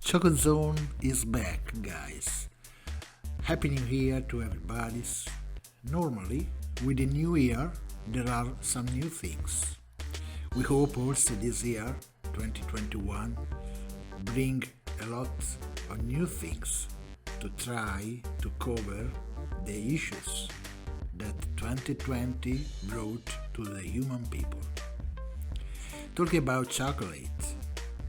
Chocozone is back, guys. Happy New Year to everybody. Normally, with the new year, there are some new things. We hope also this year, 2021, bring a lot of new things to try to cover the issues that 2020 brought to the human people. Talking about chocolate,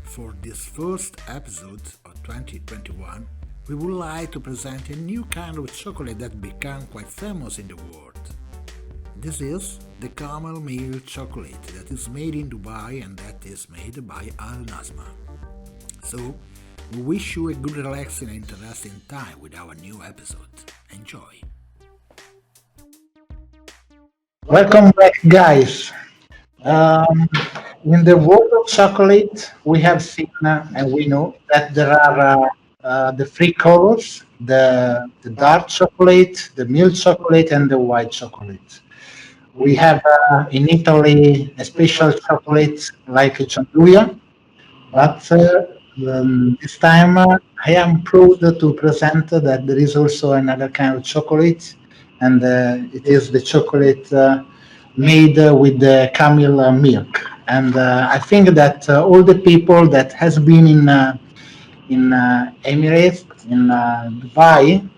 for this first episode of 2021, we would like to present a new kind of chocolate that became quite famous in the world. This is the camel milk chocolate that is made in Dubai and that is made by Nassma. So, we wish you a good, relaxing, and interesting time with our new episode. Enjoy! Welcome back, guys. Um, in the world of chocolate, we have seen and we know that there are the three colors: the dark chocolate, the milk chocolate, and the white chocolate. We have in Italy a special chocolate like Gianduja, but this time I am proud to present that there is also another kind of chocolate, and it is the chocolate made with the camel milk. And I think that all the people that has been in Emirates, in Dubai,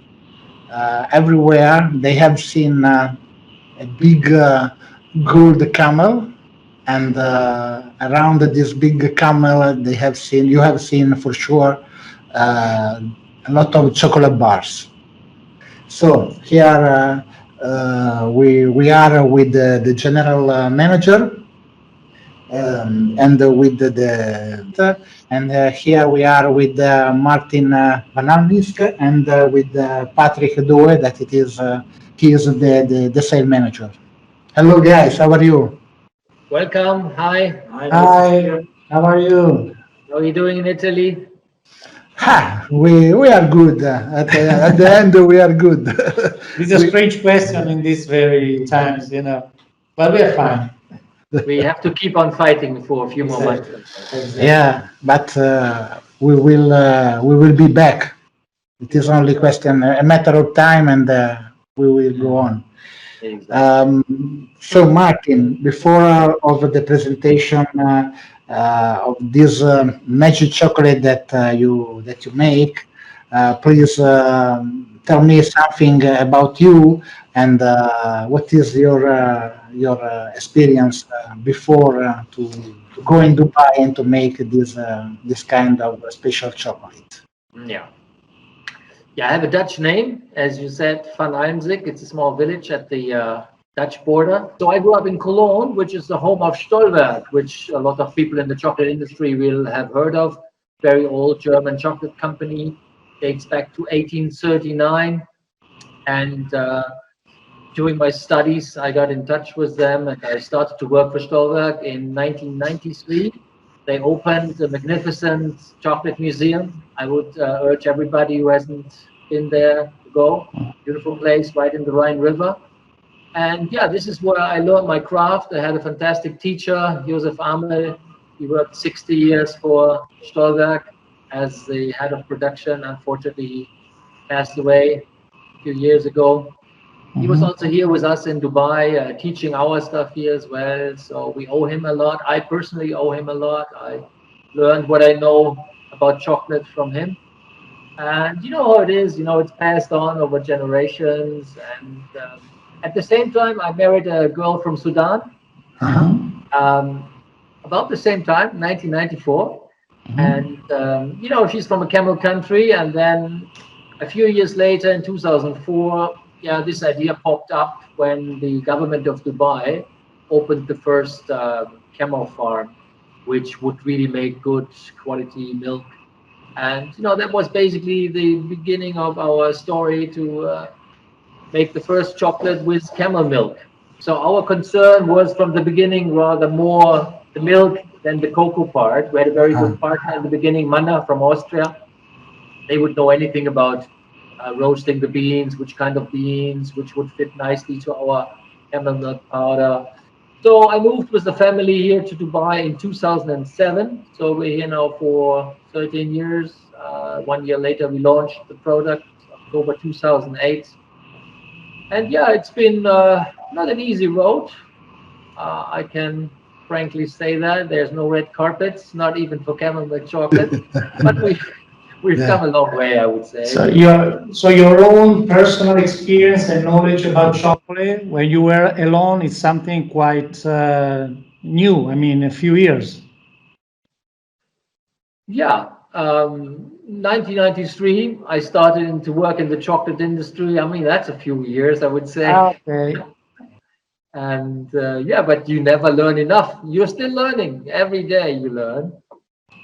everywhere they have seen a big gold camel, and around this big camel they have seen you have seen for sure uh, a lot of chocolate bars. So here we are with the general manager, and with and here we are with Martin Van Almsik, and with Patrick Doe, that it is he is the sales manager. Hello guys, how are you? Welcome. Hi. Hi, how are you? How are you doing in Italy? Ha, we are good. At the end, we are good. This is a strange question in these very times, but we are fine. We have to keep on fighting for a few more months. Exactly. Yeah, but we will be back. It is only question a matter of time, and we will go on. Exactly. So, Martin, before of the presentation of this magic chocolate that you make, please tell me something about you, and what is your experience before to go in Dubai and to make this kind of special chocolate. Yeah. Yeah, I have a Dutch name, as you said, Van Almsik. It's a small village at the Dutch border. So I grew up in Cologne, which is the home of Stolberg, which a lot of people in the chocolate industry will have heard of. Very old German chocolate company, dates back to 1839. And during my studies, I got in touch with them and I started to work for Stolberg in 1993. They opened a magnificent chocolate museum. I would urge everybody who hasn't been there to go. Beautiful place right in the Rhine River. And yeah, this is where I learned my craft. I had a fantastic teacher, Josef Amel. He worked 60 years for Stolberg as the head of production. Unfortunately, he passed away a few years ago. He was Mhm. also here with us in Dubai, teaching our stuff here as well. So we owe him a lot. I personally owe him a lot. I learned what I know about chocolate from him. And you know how it is, it's passed on over generations. And at the same time, I married a girl from Sudan Uh-huh. um, about the same time, 1994. Mhm. And, she's from a camel country. And then a few years later, in 2004, yeah, this idea popped up when the government of Dubai opened the first camel farm, which would really make good quality milk. And, that was basically the beginning of our story to make the first chocolate with camel milk. So our concern was from the beginning rather more the milk than the cocoa part. We had a very Uh, good partner in the beginning, Manna from Austria. They would know anything about roasting the beans, which kind of beans, which would fit nicely to our camel milk powder. So I moved with the family here to Dubai in 2007. So we're here now for 13 years. 1 year later, we launched the product, October 2008. And yeah, it's been not an easy road. I can frankly say that there's no red carpets, not even for camel milk chocolate. But we've Yeah. come a long way, I would say. So your own personal experience and knowledge about chocolate when you were alone is something quite new. I mean, a few years. Yeah, 1993, I started to work in the chocolate industry. I mean, that's a few years, I would say. Okay. And yeah, but you never learn enough. You're still learning. Every day you learn.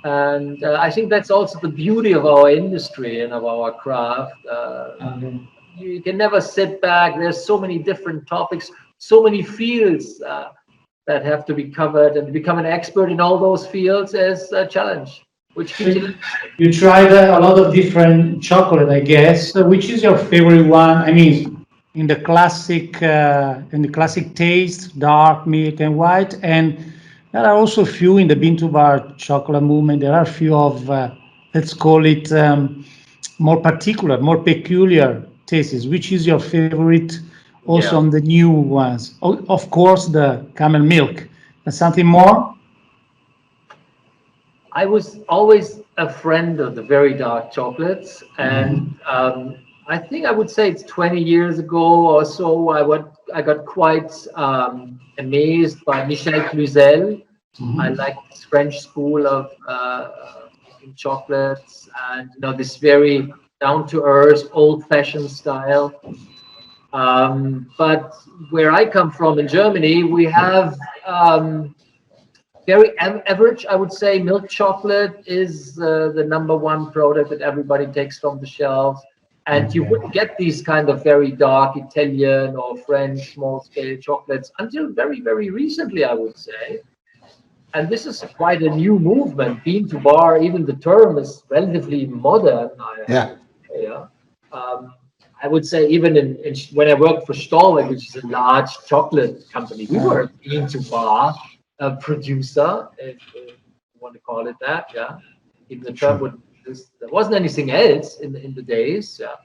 And I think that's also the beauty of our industry and of our craft. Okay. You can never sit back. There's so many different topics, so many fields that have to be covered, and to become an expert in all those fields is a challenge, which So keeps you. you tried a lot of different chocolate, I guess. So which is your favorite one? I mean, in the classic taste, dark, milk, and white, and there are also a few in the bean to bar chocolate movement. There are a few of, let's call it, more particular, more peculiar tastes. Which is your favorite? Also Yeah. on the new ones, of course, the camel milk. And something more? I was always a friend of the very dark chocolates, and I think I would say it's 20 years ago or so. I got quite amazed by Michel Cluzel. I like this French school of making chocolates, and this very down to earth, old fashioned style. But where I come from in Germany, we have very average, I would say. Milk chocolate is the number one product that everybody takes from the shelves. And you wouldn't get these kind of very dark Italian or French small scale chocolates until very, very recently, I would say. And this is quite a new movement. Bean to bar, even the term is relatively modern. Yeah. Yeah. Um, I would say even when I worked for Stolberg, which is a large chocolate company, we were a bean to bar producer, if you want to call it that. Yeah. Even the term would there wasn't anything else in the days. Yeah.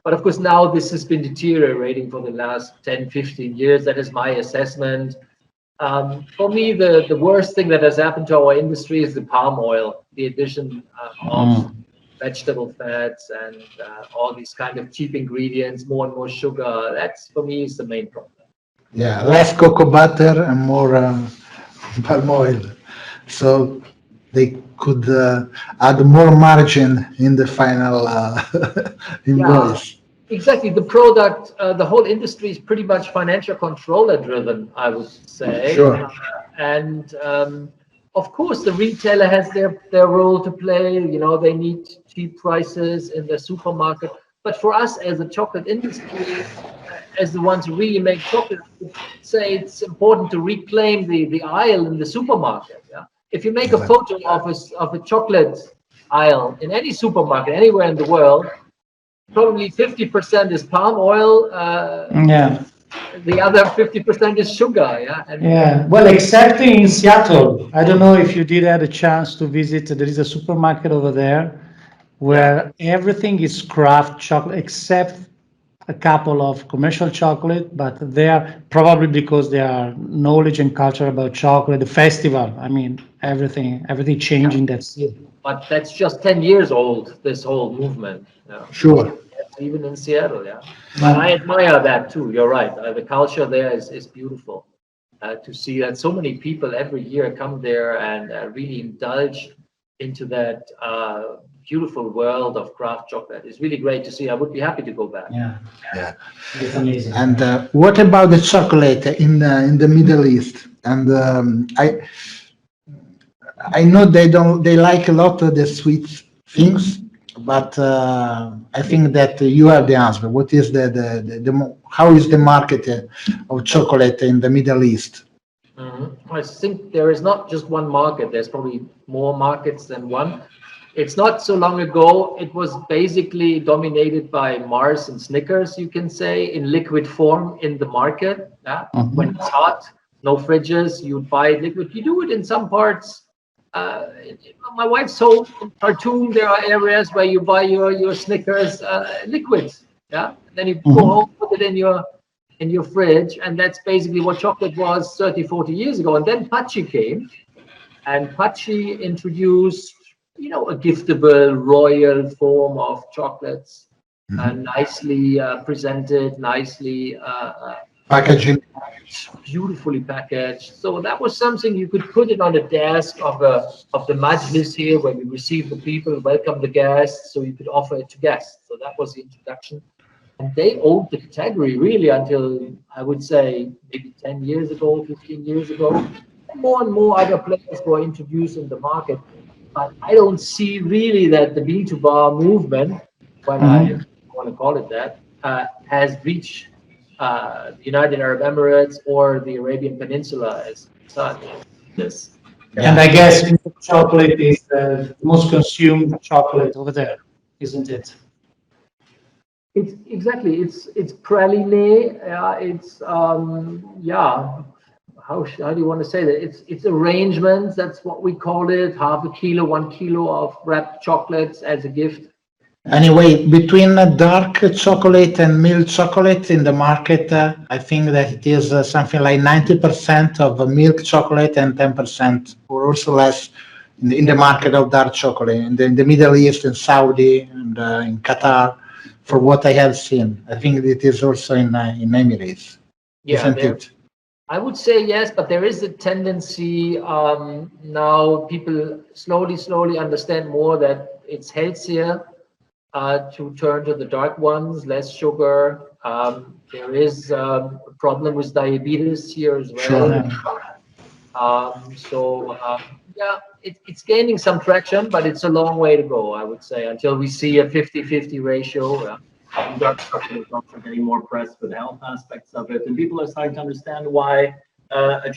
But of course, now this has been deteriorating for the last 10, 15 years. That is my assessment. For me, the worst thing that has happened to our industry is the palm oil, the addition of vegetable fats and all these kind of cheap ingredients, more and more sugar. That's for me is the main problem. Yeah. Less cocoa butter and more palm oil. So they could add more margin in the final Yeah, invoice. exactly. The product, the whole industry is pretty much financial controller driven, I would say. Sure. And of course, the retailer has their role to play. They need cheap prices in the supermarket. But for us as a chocolate industry, as the ones who really make chocolate, I would say it's important to reclaim the aisle in the supermarket. Yeah. If you make a Exactly. photo of a chocolate aisle in any supermarket anywhere in the world, probably 50% is palm oil. Yeah. The other 50% is sugar. Yeah. And Yeah, well, except in Seattle. I don't know if you did have a chance to visit. There is a supermarket over there yeah. where everything is craft chocolate except a couple of commercial chocolate, but they are probably because they are knowledge and culture about chocolate, the festival. I mean, everything changing that city. But that's just 10 years old, this whole movement. Yeah. Sure. Even in Seattle, yeah. And Yeah. I admire that too. You're right. The culture there is beautiful. To see that so many people every year come there and really indulge into that beautiful world of craft chocolate. It's really great to see. I would be happy to go back. Yeah, Yeah. it's amazing. And what about the chocolate in the Middle East? And I know they like a lot of the sweet things, but I think that you have the answer. What is how is the market of chocolate in the Middle East? I think there is not just one market. There's probably more markets than one. It's not so long ago. It was basically dominated by Mars and Snickers, you can say, in liquid form in the market. Yeah? When it's hot, no fridges. You'd buy it liquid. You do it in some parts. My wife's home in Khartoum. There are areas where you buy your Snickers liquids. Yeah, then you go home, put it in your fridge, and that's basically what chocolate was 30, 40 years ago. And then Pachi came, and Pachi introduced, a giftable royal form of chocolates, nicely presented, nicely Packaging. beautifully packaged. So that was something you could put it on the desk of the majlis here, where we receive the people, welcome the guests, so you could offer it to guests. So that was the introduction. And they owned the category really until, I would say, maybe 10 years ago, 15 years ago. More and more other players were introduced in the market. But I don't see really that the bean to bar movement, when I want to call it that, has reached the United Arab Emirates or the Arabian Peninsula as such. This. And I guess milk chocolate is the most consumed chocolate over there, isn't it? It's exactly. It's praline. It's How do you want to say that? It's arrangements. That's what we call it. Half a kilo, 1 kilo of wrapped chocolates as a gift. Anyway, between dark chocolate and milk chocolate in the market, I think that it is something like 90% of milk chocolate and 10% or also less in the market of dark chocolate in the Middle East, in Saudi, and in Qatar, for what I have seen. I think it is also in Emirates, isn't it? I would say yes, but there is a tendency now people slowly understand more that it's healthier to turn to the dark ones, less sugar. There is a problem with diabetes here as well. It's gaining some traction, but it's a long way to go, I would say, until we see a 50-50 ratio. Dark chocolate is also getting more press for the health aspects of it, and people are starting to understand why a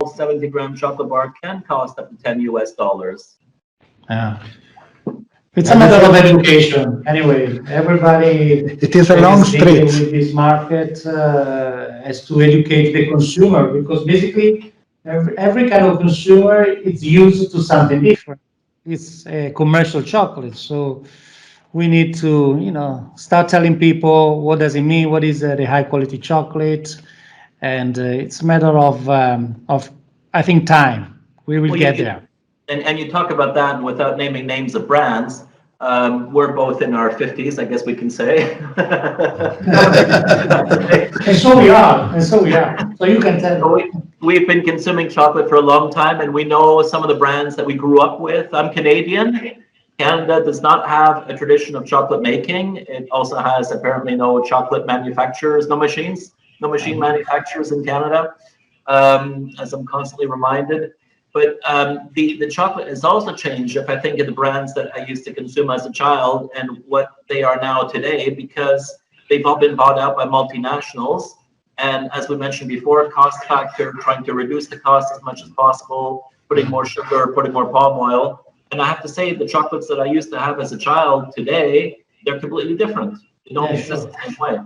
70-gram chocolate bar can cost up to $10. Yeah. It's a matter of education. Anyway, everybody. It is a long street with this market has to educate the consumer, because basically every kind of consumer is used to something different. It's a commercial chocolate, so we need to start telling people what does it mean, what is the high quality chocolate, and it's a matter of I think time. We will get there. And you talk about that without naming names of brands. We're both in our 50s, I guess we can say. And so we are. So you can tell. So we've been consuming chocolate for a long time, and we know some of the brands that we grew up with. I'm Canadian. Canada does not have a tradition of chocolate making. It also has apparently no chocolate manufacturers, no machine manufacturers in Canada, as I'm constantly reminded. But the chocolate has also changed if I think of the brands that I used to consume as a child and what they are now today, because they've all been bought out by multinationals. And as we mentioned before, cost factor, trying to reduce the cost as much as possible, putting more sugar, putting more palm oil. And I have to say, the chocolates that I used to have as a child today, they're completely different. They don't exist the same way.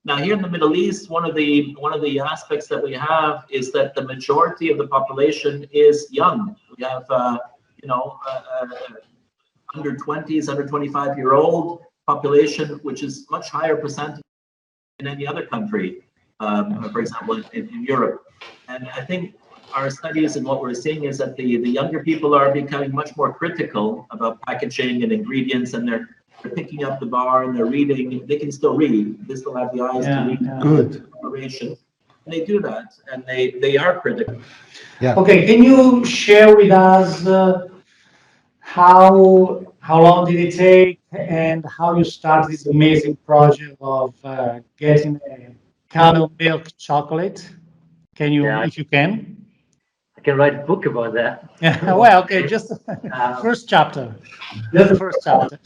Now, here in the Middle East, one of the aspects that we have is that the majority of the population is young. We have, under 20s, under 25-year-old population, which is much higher percentage than any other country, for example, in Europe. And I think our studies and what we're seeing is that the younger people are becoming much more critical about packaging and ingredients, and they're picking up the bar and they're reading. They can still read. They still have the eyes to read. Good. And they do that, and they are critical. Yeah. Okay, can you share with us how long did it take and how you started this amazing project of getting a camel milk chocolate? Can you, if you can? I can write a book about that. Yeah, well, okay, just first chapter. Just the first chapter.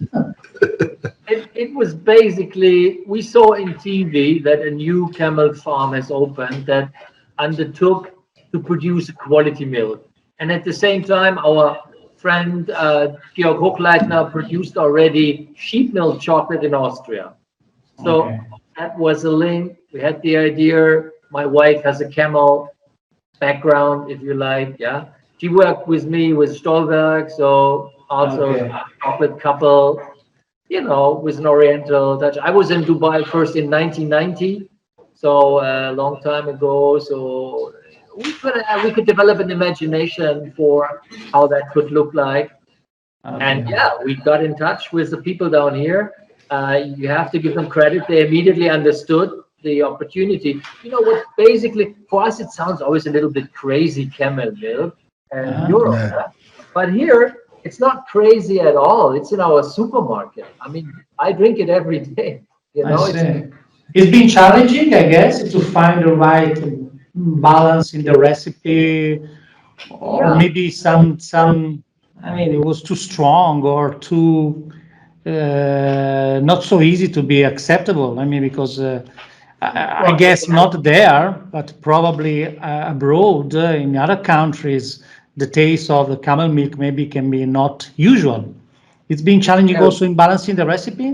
It was basically, we saw in TV that a new camel farm has opened that undertook to produce a quality milk. And at the same time, our friend Georg Hochleitner produced already sheep milk chocolate in Austria. So that was a link. We had the idea. My wife has a camel. background, if you like. Yeah, she worked with me with Stolberg, so also Okay. a chocolate couple, with an Oriental touch. I was in Dubai first in 1990, so a long time ago. So we could develop an imagination for how that could look like. And Okay. yeah, we got in touch with the people down here. You have to give them credit. They immediately understood the opportunity. You know what? Basically, for us, it sounds always a little bit crazy, camel milk in Europe. Yeah. Huh? But here, it's not crazy at all. It's in our supermarket. I mean, I drink it every day. I It's see. It's been challenging, I guess, to find the right balance in the recipe, or yeah. maybe some. I mean, it was too strong or too not so easy to be acceptable. I mean, because I Well, guess not there, but probably abroad in other countries, the taste of the camel milk maybe can be not usual. It's been challenging yeah, also in balancing the recipe.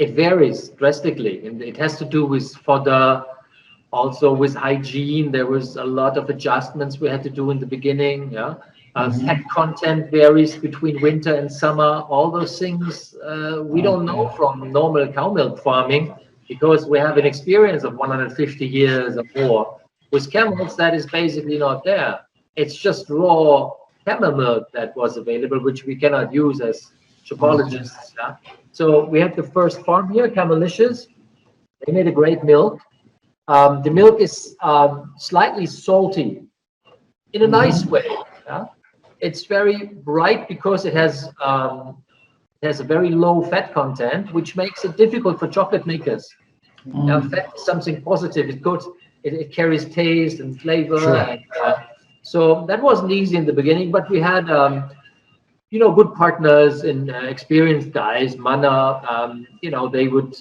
it varies drastically, and it has to do with fodder. Also with hygiene, there was a lot of adjustments we had to do in the beginning. Yeah, fat content varies between winter and summer. All those things we don't know Okay. from normal cow milk farming because we have an experience of 150 years or more. With camels, that is basically not there. It's just raw camel milk that was available, which we cannot use as Okay. chocologists. Yeah? So we had the first farm here, Camelicious. They made a great milk. The milk is slightly salty in a nice way. Yeah? It's very bright because it has a very low fat content, which makes it difficult for chocolate makers. Fat is something positive. It's good. It carries taste and flavor, Sure. and so that wasn't easy in the beginning. But we had good partners and experienced guys. Mana, they would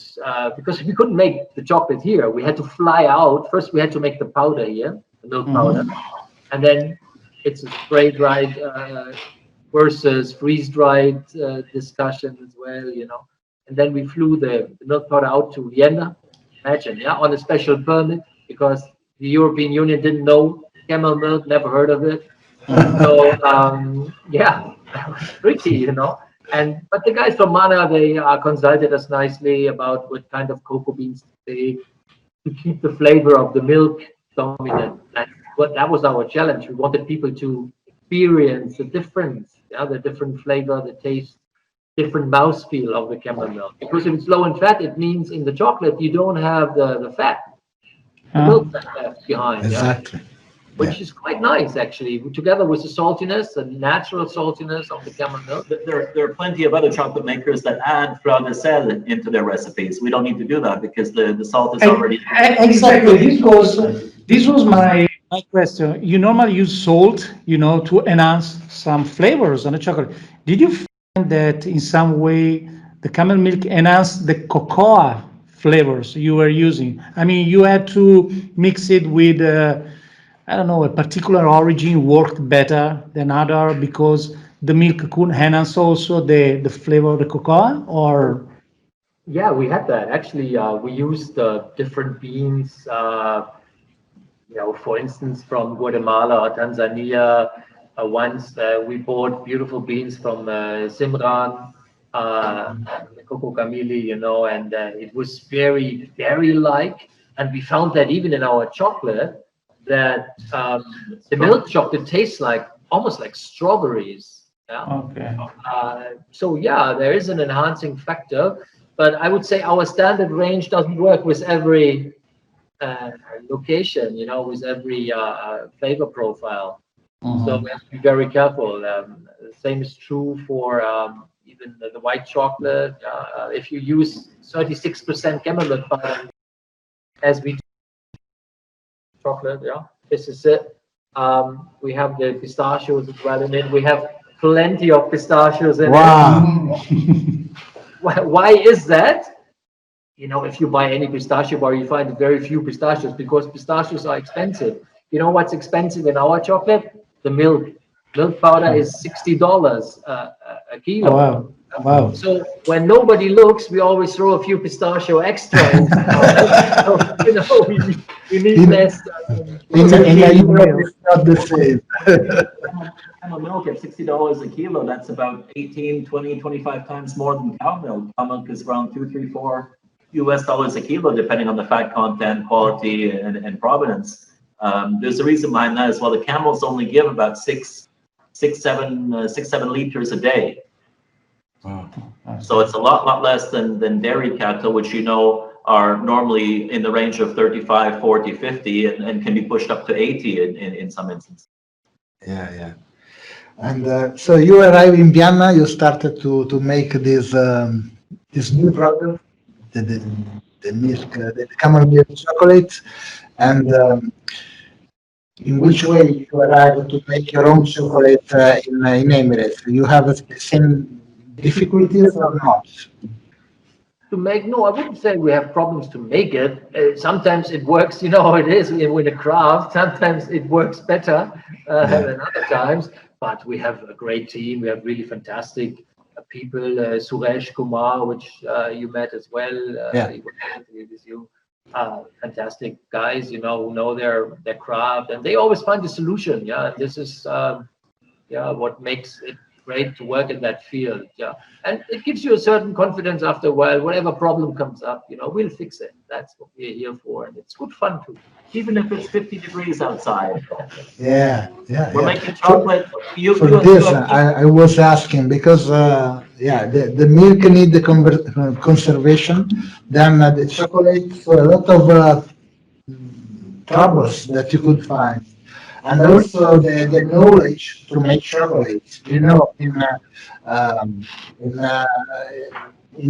because we couldn't make the chocolate here. We had to fly out. First, we had to make the powder here, the milk powder, and then it's a spray dried versus freeze dried discussion as well. And then we flew the milk powder out to Vienna. Imagine, yeah, on a special permit because the European Union didn't know camel milk, never heard of it. So yeah, that was tricky. And but the guys from Mana, they consulted us nicely about what kind of cocoa beans to take to keep the flavor of the milk dominant. And that was our challenge. We wanted people to experience the difference, the different flavor, the taste, different mouthfeel of the camel milk. Because if it's low in fat, it means in the chocolate you don't have the fat, the milk fat left behind. Yeah, Exactly. Yeah. which is quite nice actually, together with the saltiness, the natural saltiness of the camel milk. There are plenty of other chocolate makers that add fleur de sel into their recipes. We don't need to do that because the salt is already. Exactly. This was my question. You normally use salt, to enhance some flavors on the chocolate. Did you find that in some way the camel milk enhanced the cocoa flavors you were using? I mean, you had to mix it with, I don't know, a particular origin worked better than other because the milk could enhance also the flavor of the cocoa, or Yeah, we had that. Actually, we used different beans, for instance, from Guatemala or Tanzania. Once we bought beautiful beans from Simran, the Coco Camili, and it was very, very like. And we found that even in our chocolate, that the milk chocolate tastes like almost like strawberries. Yeah. okay. So yeah, there is an enhancing factor, but I would say our standard range doesn't work with every uh, location, with every flavor profile. So we have to be very careful. The same is true for even the white chocolate. If you use 36% camel milk powder, as we do chocolate, this is it. We have the pistachios as well in it. We have plenty of pistachios in it. Wow. Why is that? If you buy any pistachio bar, you find very few pistachios because pistachios are expensive. You know what's expensive in our chocolate? The milk. Milk powder is $60 a kilo. Oh, wow. Wow. So when nobody looks, we always throw a few pistachio extra in. So, we need In- less In Europe, it's not the same. Camel milk at $60 a kilo, that's about 18, 20, 25 times more than cow milk. Cow milk is around 2, 3, $4 a kilo, depending on the fat content, quality, and provenance. There's a reason behind that as well. The camels only give about 6, 7 liters a day. So it's a lot less than dairy cattle, which are normally in the range of 35, 40, 50, and can be pushed up to 80 in some instances. Yeah. And so you arrived in Vienna, you started to make this new product, the milk, the camel milk chocolate, and in which way you arrived to make your own chocolate in Emirates? You have the same difficulties or not? To make, no, I wouldn't say we have problems to make it. Sometimes it works, how it is with a craft. Sometimes it works better than other times. But we have a great team. We have really fantastic people. Suresh Kumar, which you met as well. He was with you. Fantastic guys, who know their craft, and they always find a solution. Yeah, and this is what makes it great to work in that field. Yeah, and it gives you a certain confidence after a while. Whatever problem comes up, we'll fix it. That's what we're here for, and it's good fun too. Even if it's 50 degrees outside. We're making chocolate. For this, I was asking because the milk need the conservation. Then the chocolate, so a lot of troubles that you could find, and also the knowledge to make chocolate. In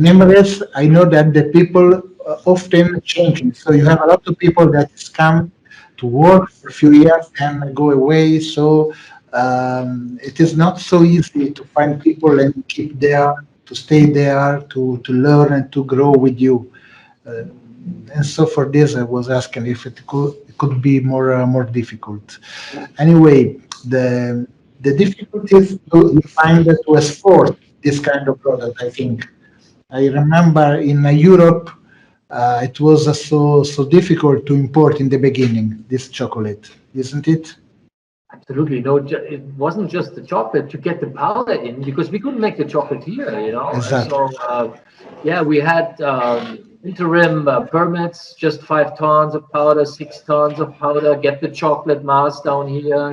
Emirates, I know that the people often changing. So you have a lot of people that come to work for a few years and go away. So it is not so easy to find people and keep there, to stay there, to learn and to grow with you. And so for this, I was asking if it could be more difficult. Anyway, the difficulties you find to export this kind of product, I think. I remember in Europe, it was so difficult to import in the beginning this chocolate, isn't it? Absolutely. No, it wasn't just the chocolate to get the powder in, because we couldn't make the chocolate here, Exactly. So, we had interim permits, just 5 tons of powder, 6 tons of powder, get the chocolate mass down here,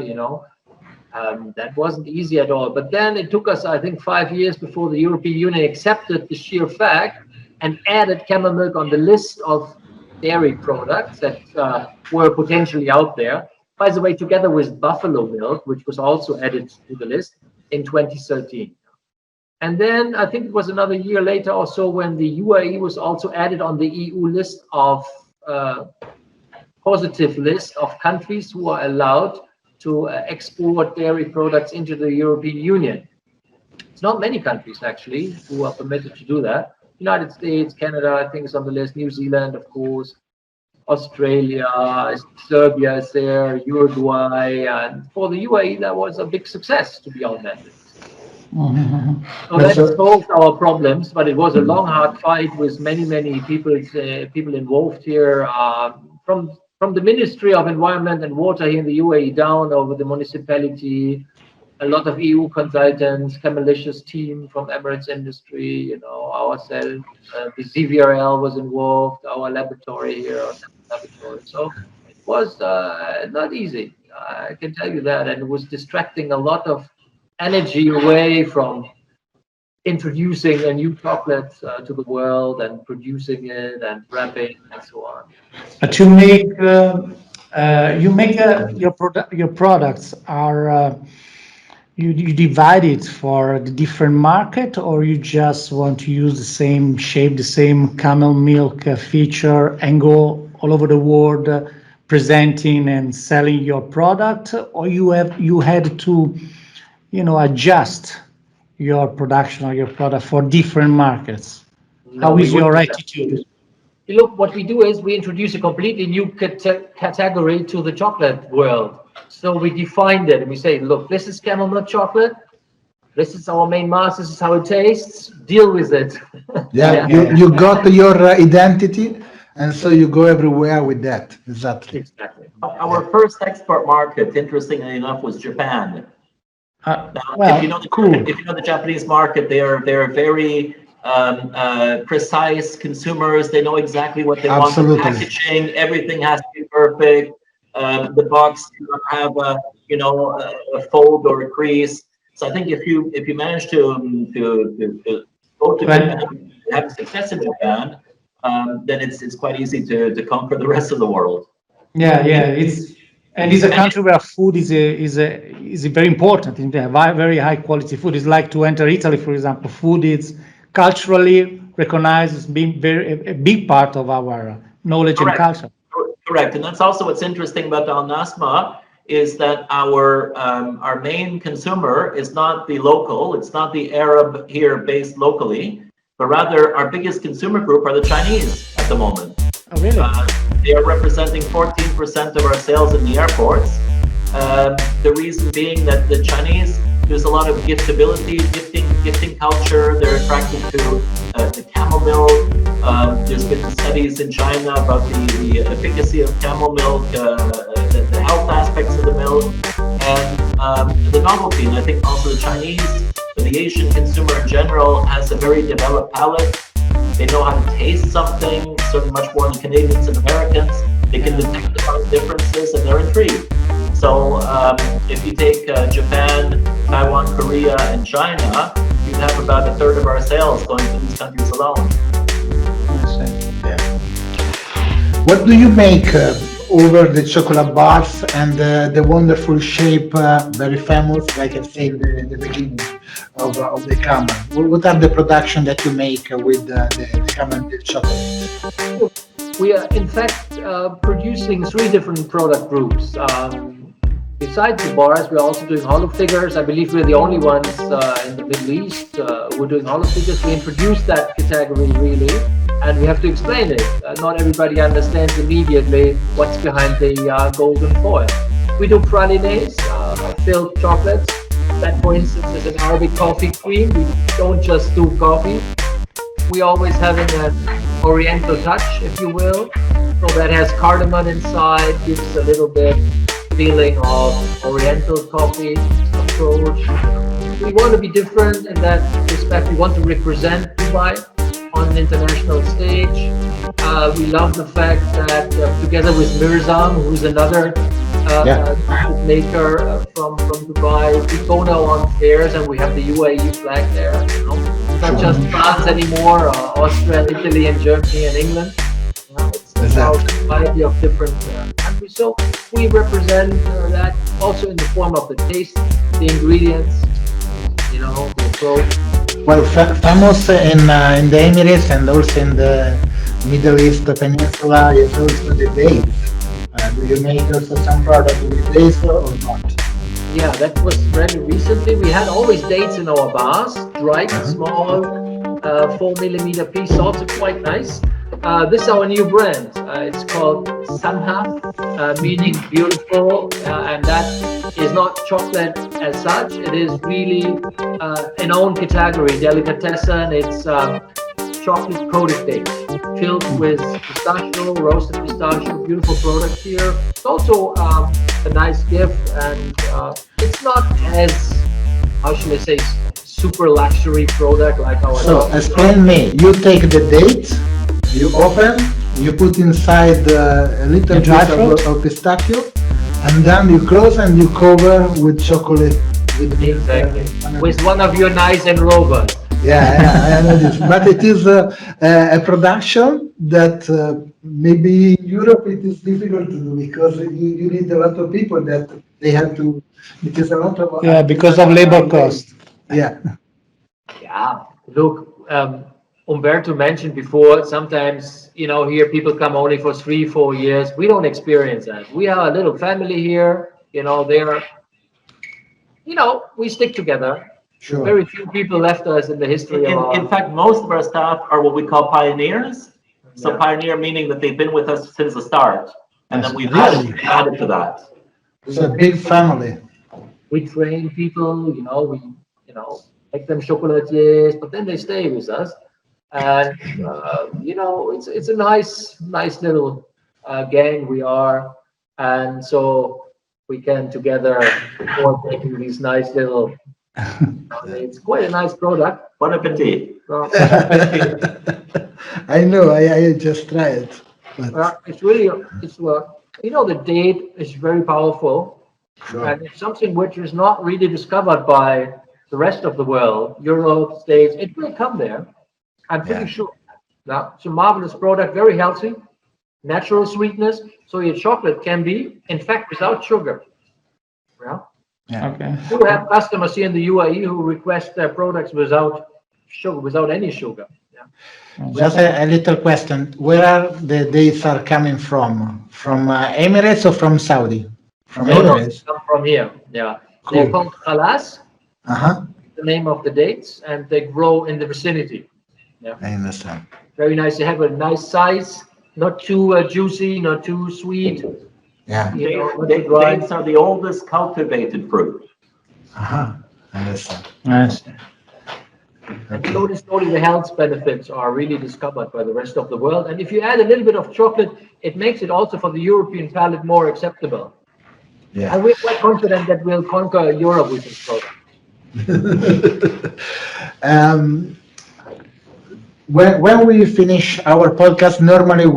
that wasn't easy at all. But then it took us, I think, 5 years before the European Union accepted the sheer fact and added camel milk on the list of dairy products that were potentially out there. By the way, together with buffalo milk, which was also added to the list in 2013. And then I think it was another year later or so when the UAE was also added on the EU list of positive list of countries who are allowed to export dairy products into the European Union. It's not many countries actually who are permitted to do that. United States, Canada, I think is on the list. New Zealand, of course. Australia, Serbia is there, Uruguay, and for the UAE that was a big success to be on that list. So that solved our problems, but it was a long, hard fight with many people involved here, from the Ministry of Environment and Water here in the UAE down over the municipality, a lot of EU consultants, Camelicious team from Emirates Industry, ourselves, the ZVRL was involved, our laboratory here. So it was not easy, I can tell you that, and it was distracting a lot of energy away from introducing a new chocolate to the world and producing it and wrapping and so on. But your products are you divide it for the different market, or you just want to use the same shape, the same camel milk feature, and go all over the world presenting and selling your product, or you had to adjust your production or your product for different markets? No, How we is your wouldn't do that. attitude? Look, what we do is we introduce a completely new category to the chocolate world. So we defined it and we say, look, this is camel milk chocolate. This is our main mass. This is how it tastes. Deal with it. You got your identity and so you go everywhere with that. Exactly. Exactly. Our first export market, interestingly enough, was Japan. Now, Well, cool. if you know the Japanese market, they're very precise consumers. They know exactly what they want. The Absolutely. packaging, everything has to be perfect. The box cannot have a fold or a crease. So I think if you manage to go to When Japan, have success in Japan, then it's quite easy to conquer the rest of the world. Yeah, yeah, it's a country where food is a very important. In the very high quality food. It's like to enter Italy, for example. Food is culturally recognized as being a big part of our knowledge and Correct. culture. Correct, and that's also what's interesting about Nassma is that our main consumer is not the local, it's not the Arab here based locally, but rather our biggest consumer group are the Chinese at the moment. Oh, really? They are representing 14% of our sales in the airports. The reason being that the Chinese, there's a lot of giftability, gifting culture. They're attracted to the camel milk. There's been studies in China about the efficacy of camel milk, the health aspects of the milk, and the novelty. And I think also the Chinese, the Asian consumer in general, has a very developed palate. They know how to taste something, certainly much more than Canadians and Americans. They can detect the fine differences and they're intrigued. So if you take Japan, Taiwan, Korea, and China, you'd have about a third of our sales going to these countries alone. What do you make over the chocolate bars and the wonderful shape, very famous, like I said in the beginning of the camel? What are the production that you make with the camel milk chocolate? We are, in fact, producing 3 different product groups. Besides the bars, we're also doing hollow figures. I believe we're the only ones in the Middle East who are doing hollow figures. We introduced that category really, and we have to explain it. Not everybody understands immediately what's behind the golden foil. We do pralines, filled chocolates. That, for instance, is an Arabic coffee cream. We don't just do coffee. We always having an oriental touch, if you will. So that has cardamom inside, gives a little bit feeling of oriental coffee approach. We want to be different in that respect. We want to represent Dubai on an international stage. We love the fact that together with Mirzam, who's another maker from Dubai, we go now on fairs and we have the UAE flag there. You know? Not just France anymore, Austria, Italy, and Germany and England. It's a variety of different countries. So we represent that also in the form of the taste, the ingredients, the approach. Well, famous in the Emirates and also in the Middle East Peninsula is also the dates. Do you make also some product with dates or not? Yeah, that was very recently. We had always dates in our bars, dried, small, 4mm piece, also quite nice. This is our new brand. It's called Samha, meaning beautiful, and that is not chocolate as such. It is really an own category, delicatessen. It's chocolate coated dates, filled with pistachio, roasted pistachio. Beautiful product here. It's also a nice gift, and it's not as, how should I say, super luxury product like our. So explain me. You take the date, you open, you put inside a little bit of pistachio, and then you close and you cover with chocolate. Exactly. With one of your nice enrovers. Yeah, I know this. But it is a production that maybe in Europe it is difficult to do because you need a lot of people that they have to. It is a lot of because of labor cost. Yeah. Yeah. Look, Umberto mentioned before. Sometimes here people come only for 3-4 years. We don't experience that. We have a little family here. We stick together. Sure. Very few people left us in the history of. In fact, most of our staff are what we call pioneers. So pioneer meaning that they've been with us since the start, and then we've added to that. It's a big family. We train people. We make them chocolatiers, but then they stay with us. And it's a nice little gang we are, and so we can together afford making these nice little. It's quite a nice product. Bon appetit. Well, I know, I just tried. But it's really the date is very powerful, sure. and it's something which is not really discovered by the rest of the world, Europe, States. It will come there, I'm pretty Yeah. sure. Now, it's a marvelous product, very healthy, natural sweetness. So your chocolate can be, in fact, without sugar. Yeah. Yeah. Okay. We have customers here in the UAE who request their products without sugar, without any sugar. Yeah. Just a little question. Where are the dates are coming from? From Emirates or from Saudi? From They don't Emirates. come from here. Yeah. They're Cool. called khalas, Uh-huh. the name of the dates, and they grow in the vicinity. Yeah. I understand. Very nice. They have a nice size, not too juicy, not too sweet. Yeah. Not too dry. Dates are the oldest cultivated fruit. Uh-huh. I understand. Nice. And slowly the health benefits are really discovered by the rest of the world. And if you add a little bit of chocolate, it makes it also for the European palate more acceptable. Yeah. And we're quite confident that we'll conquer Europe with this product. When we finish our podcast, normally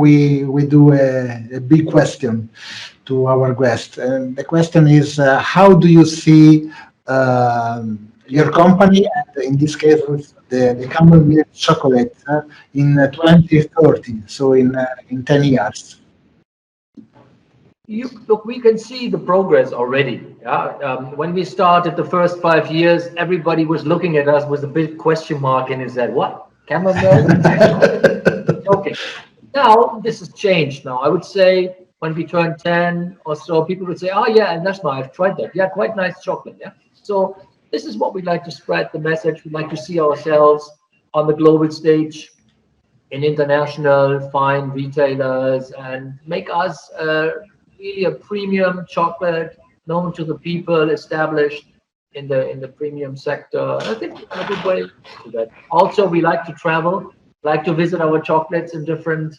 we do a big question to our guest. And the question is, how do you see your company, and in this case, the camel milk chocolate in 2030, so in 10 years? Look, we can see the progress already. Yeah? When we started the first 5 years, everybody was looking at us with a big question mark in his head. What? Camel milk? Okay. Now, this has changed now. I would say when we turn 10 or so, people would say, oh, yeah, and Nassma, I've tried that. Yeah, quite nice chocolate. Yeah. So this is what we'd like to spread the message. We'd like to see ourselves on the global stage in international fine retailers and make us really a premium chocolate known to the people, established in the premium sector. I think in a good way to that. Also, we like to travel, like to visit our chocolates in different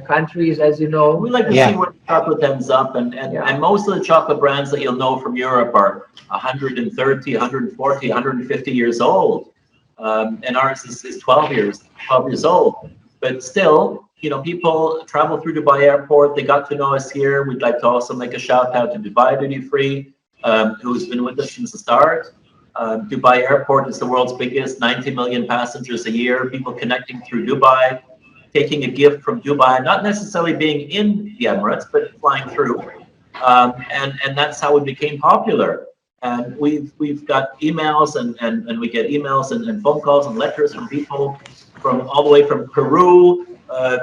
countries, as you know. We like to Yeah. see where the chocolate ends up, and most of the chocolate brands that you'll know from Europe are 130, 140, 150 years old, and ours is 12 years old. But still, people travel through Dubai Airport. They got to know us here. We'd like to also make a shout out to Dubai Duty Free, who's been with us since the start. Dubai Airport is the world's biggest, 90 million passengers a year. People connecting through Dubai, taking a gift from Dubai, not necessarily being in the Emirates, but flying through. And that's how it became popular. And we've got emails and we get emails and phone calls and letters from people from all the way from Peru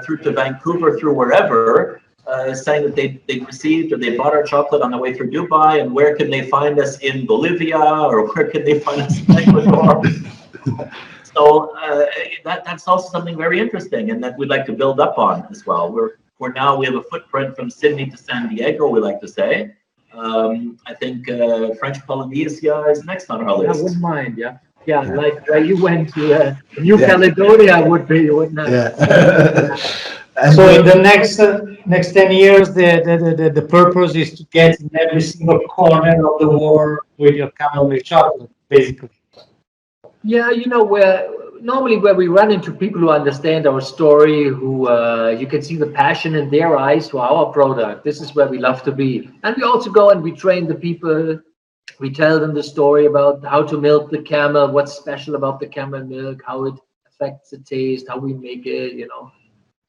through to Vancouver, through wherever, saying that they received or they bought our chocolate on the way through Dubai, and where can they find us in Bolivia, or where can they find us in Ecuador? So that's also something very interesting, and that we'd like to build up on as well. We have a footprint from Sydney to San Diego, we like to say. I think French Polynesia is next on our I list. wouldn't mind, yeah. Yeah, like where you went to New Caledonia would be, wouldn't it? Yeah. So in the next 10 years, the purpose is to get in every single corner of the world with your camel milk chocolate, basically. Yeah, where we run into people who understand our story, who you can see the passion in their eyes for our product. This is where we love to be. And we also go and we train the people. We tell them the story about how to milk the camel, what's special about the camel milk, how it affects the taste, how we make it,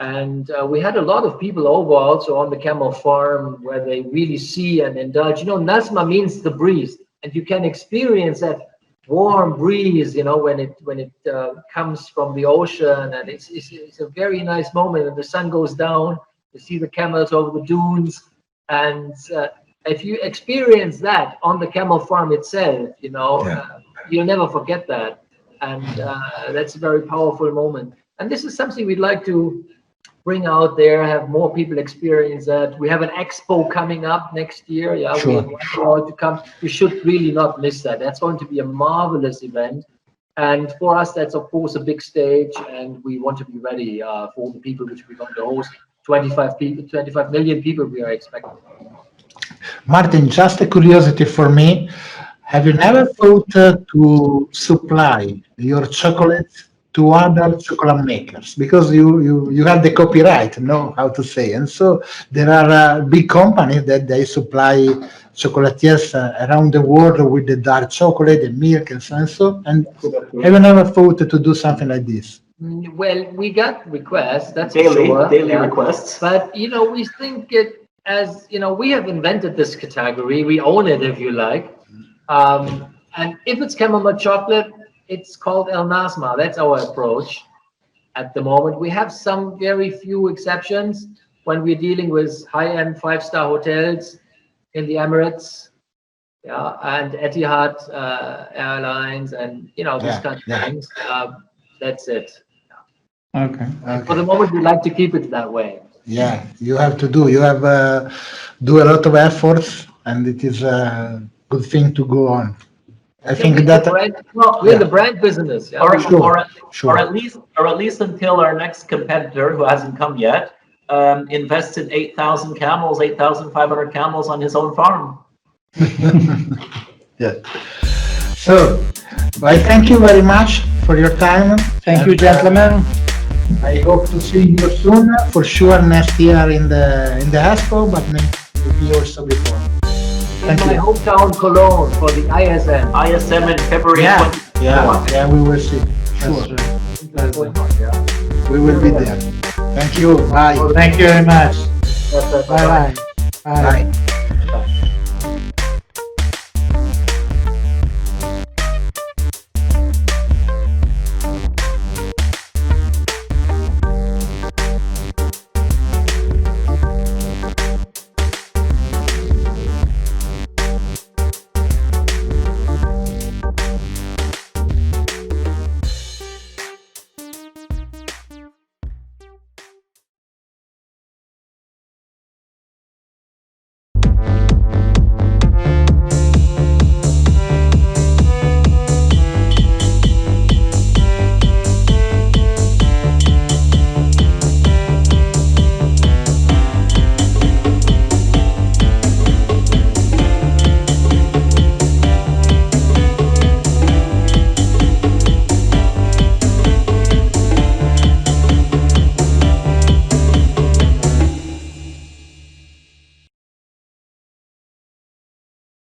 And we had a lot of people over also on the camel farm where they really see and indulge. Nassma means the breeze, and you can experience that warm breeze, when it comes from the ocean, and it's a very nice moment. And the sun goes down, you see the camels over the dunes, and if you experience that on the camel farm itself, you'll never forget that, and that's a very powerful moment. And this is something we'd like to bring out there, have more people experience that. We have an expo coming up next year. Yeah, Sure. we invite you all to come. You should really not miss that. That's going to be a marvelous event. And for us, that's of course a big stage, and we want to be ready for the people which we're going to host. 25 million people we are expecting. Martin, just a curiosity for me. Have you never thought to supply your chocolate to other chocolate makers? Because you have the copyright, know how to say. And so there are big companies that they supply chocolatiers around the world with the dark chocolate, the milk, and so and so. And have you never thought to do something like this? Well, we got requests, that's for Daily, sure. daily yeah. requests. But we think it as we have invented this category. We own it, if you like. And if it's chamomile chocolate, it's called El Nassma. That's our approach at the moment. We have some very few exceptions when we're dealing with high-end five-star hotels in the Emirates, yeah, and Etihad Airlines, and these kind of things. That's it. Okay. For the moment, we like to keep it that way. Yeah, you have to do. You have do a lot of efforts, and it is a good thing to go on. I think that we're in the brand business, yeah. Or at least until our next competitor, who hasn't come yet, invested 8,000 camels, 8,500 camels on his own farm. Yeah. So, I thank you very much for your time. Thank you, gentlemen. I hope to see you soon, for sure next year in the Expo, but maybe also before. In my hometown Cologne for the ISM. ISM in February 2021. Yeah, we will see. Sure. We will be there. Thank you. Bye. Thank you very much. That's it. Bye-bye. Bye. Bye.